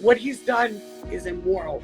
What he's done is immoral.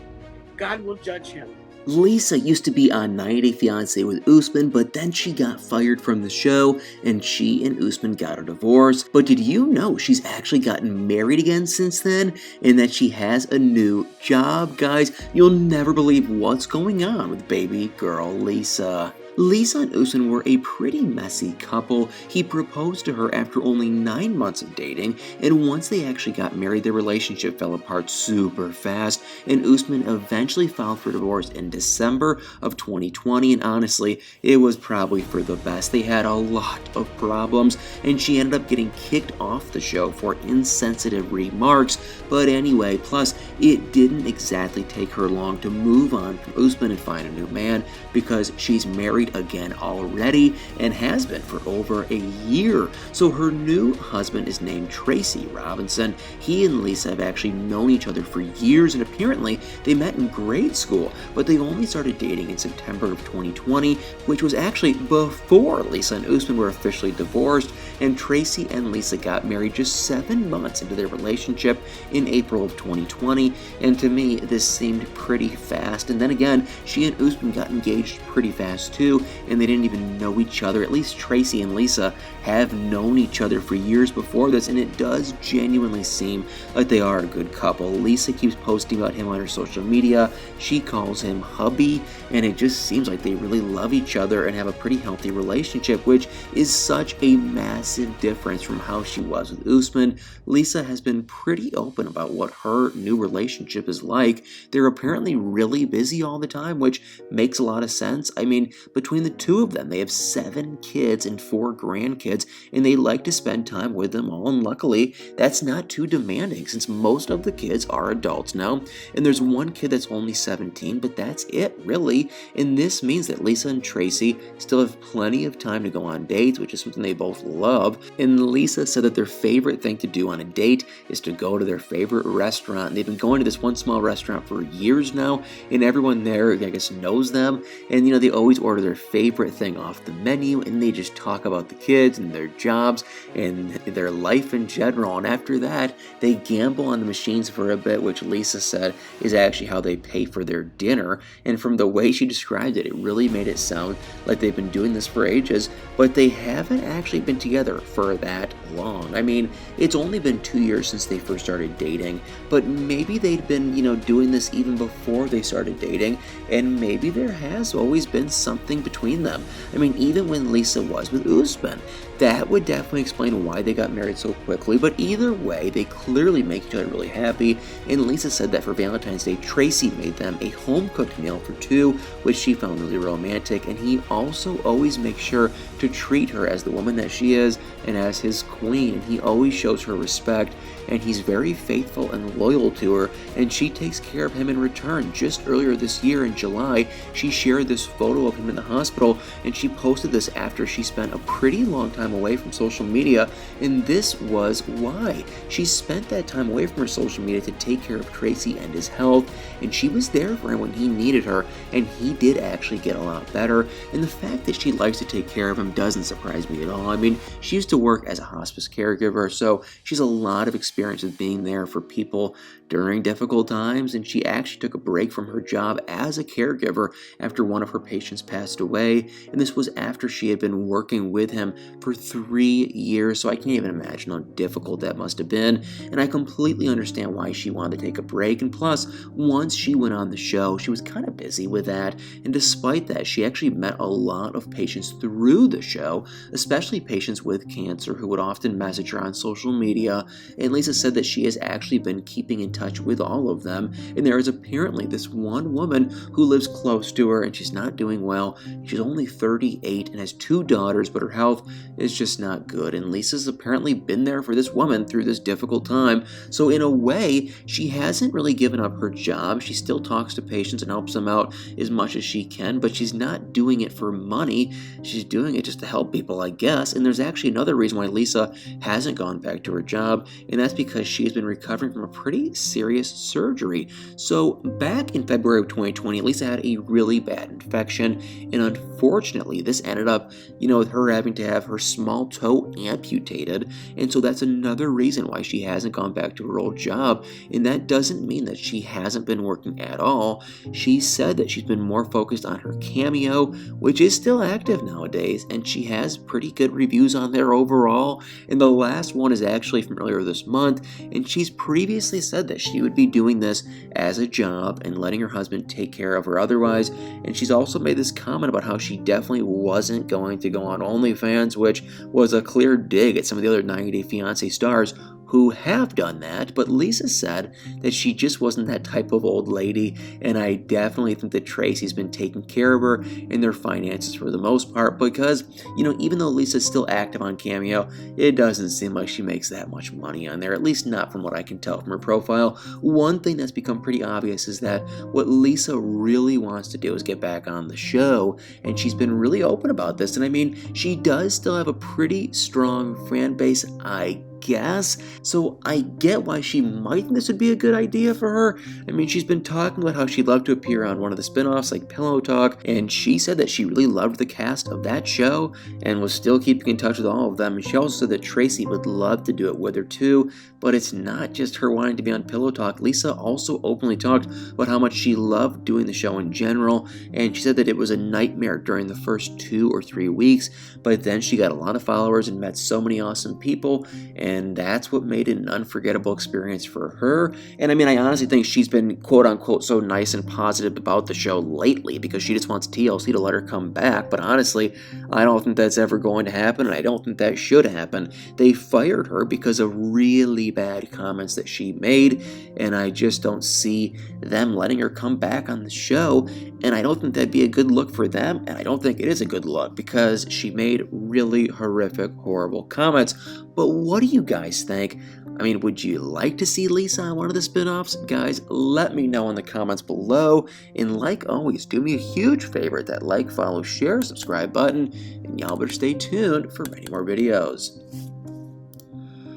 God will judge him. Lisa used to be on 90 Day Fiance with Usman, but then she got fired from the show and she and Usman got a divorce. But did you know she's actually gotten married again since then and that she has a new job? Guys, you'll never believe what's going on with baby girl Lisa. Lisa and Usman were a pretty messy couple. He proposed to her after only 9 months of dating, and once they actually got married, their relationship fell apart super fast, and Usman eventually filed for divorce in December of 2020, and honestly, it was probably for the best. They had a lot of problems, and she ended up getting kicked off the show for insensitive remarks, but anyway, plus, it didn't exactly take her long to move on from Usman and find a new man, because she's married again already and has been for over a year. So her new husband is named Tracy Robinson. He and Lisa have actually known each other for years, and apparently they met in grade school, but they only started dating in September of 2020, which was actually before Lisa and Usman were officially divorced, and Tracy and Lisa got married just 7 months into their relationship in April of 2020, and to me this seemed pretty fast. And then again, she and Usman got engaged pretty fast too, and they didn't even know each other. At least Tracy and Lisa have known each other for years before this, and it does genuinely seem like they are a good couple. Lisa keeps posting about him on her social media. She calls him hubby, and it just seems like they really love each other and have a pretty healthy relationship, which is such a massive difference from how she was with Usman. Lisa has been pretty open about what her new relationship is like. They're apparently really busy all the time, which makes a lot of sense. I mean, between the two of them, they have 7 kids and 4 grandkids, and they like to spend time with them all, and luckily, that's not too demanding since most of the kids are adults now, and there's one kid that's only 17, but that's it, really, and this means that Lisa and Tracy still have plenty of time to go on dates, which is something they both love, and Lisa said that their favorite thing to do on a date is to go to their favorite restaurant, and they've been going to this one small restaurant for years now, and everyone there, I guess, knows them, and they always order their favorite thing off the menu, and they just talk about the kids and their jobs and their life in general, and after that, they gamble on the machines for a bit, which Lisa said is actually how they pay for their dinner, and from the way she described it, it really made it sound like they've been doing this for ages, but they haven't actually been together for that long. I mean, it's only been 2 years since they first started dating, but maybe they'd been, doing this even before they started dating, and maybe there has always been something between them. I mean, even when Lisa was with Usman, that would definitely explain why they got married so quickly, but either way, they clearly make each other really happy, and Lisa said that for Valentine's Day, Tracy made them a home-cooked meal for 2, which she found really romantic, and he also always makes sure to treat her as the woman that she is and as his queen, and he always shows her respect, and he's very faithful and loyal to her, and she takes care of him in return. Just earlier this year in July, she shared this photo of him in the hospital, and she posted this after she spent a pretty long time away from social media, and this was why. She spent that time away from her social media to take care of Tracy and his health, and she was there for him when he needed her, and he did actually get a lot better, and the fact that she likes to take care of him doesn't surprise me at all. I mean, she used to work as a hospice caregiver, so she's a lot of experience with being there for people during difficult times, and she actually took a break from her job as a caregiver after one of her patients passed away, and this was after she had been working with him for 3 years, so I can't even imagine how difficult that must have been, and I completely understand why she wanted to take a break, and plus, once she went on the show, she was kind of busy with that, and despite that, she actually met a lot of patients through the show, especially patients with cancer who would often message her on social media, and Lisa said that she has actually been keeping in touch with all of them, and there is apparently this one woman who lives close to her, and she's not doing well. She's only 38 and has 2 daughters, but her health is just not good, and Lisa's apparently been there for this woman through this difficult time, so in a way, she hasn't really given up her job. She still talks to patients and helps them out as much as she can, but she's not doing it for money. She's doing it just to help people, I guess, and there's actually another reason why Lisa hasn't gone back to her job, and that's because she has been recovering from a pretty serious surgery. So back in February of 2020, Lisa had a really bad infection, and unfortunately, this ended up, with her having to have her small toe amputated, and so that's another reason why she hasn't gone back to her old job, and that doesn't mean that she hasn't been working at all. She said that she's been more focused on her Cameo, which is still active nowadays, and she has pretty good reviews on there overall, and the last one is actually from earlier this month, and she's previously said that she would be doing this as a job and letting her husband take care of her otherwise, and she's also made this comment about how she definitely wasn't going to go on OnlyFans, which was a clear dig at some of the other 90 Day Fiancé stars who have done that, but Lisa said that she just wasn't that type of old lady, and I definitely think that Tracy's been taking care of her in their finances for the most part, because, even though Lisa's still active on Cameo, it doesn't seem like she makes that much money on there, at least not from what I can tell from her profile. One thing that's become pretty obvious is that what Lisa really wants to do is get back on the show, and she's been really open about this, and I mean, she does still have a pretty strong fan base, I guess. So I get why she might think this would be a good idea for her. I mean, she's been talking about how she'd love to appear on one of the spin-offs like Pillow Talk, and she said that she really loved the cast of that show and was still keeping in touch with all of them. And she also said that Tracy would love to do it with her too, but it's not just her wanting to be on Pillow Talk. Lisa also openly talked about how much she loved doing the show in general, and she said that it was a nightmare during the first 2 or 3 weeks, but then she got a lot of followers and met so many awesome people, and that's what made it an unforgettable experience for her. And I mean, I honestly think she's been quote-unquote so nice and positive about the show lately because she just wants TLC to let her come back, but honestly, I don't think that's ever going to happen, and I don't think that should happen. They fired her because of really bad comments that she made, and I just don't see them letting her come back on the show, and I don't think that'd be a good look for them, and I don't think it is a good look because she made really horrific, horrible comments. But what do you guys think? I mean, would you like to see Lisa on one of the spin-offs? Guys, let me know in the comments below, and like always, do me a huge favor, that like, follow, share, subscribe button, and y'all better stay tuned for many more videos.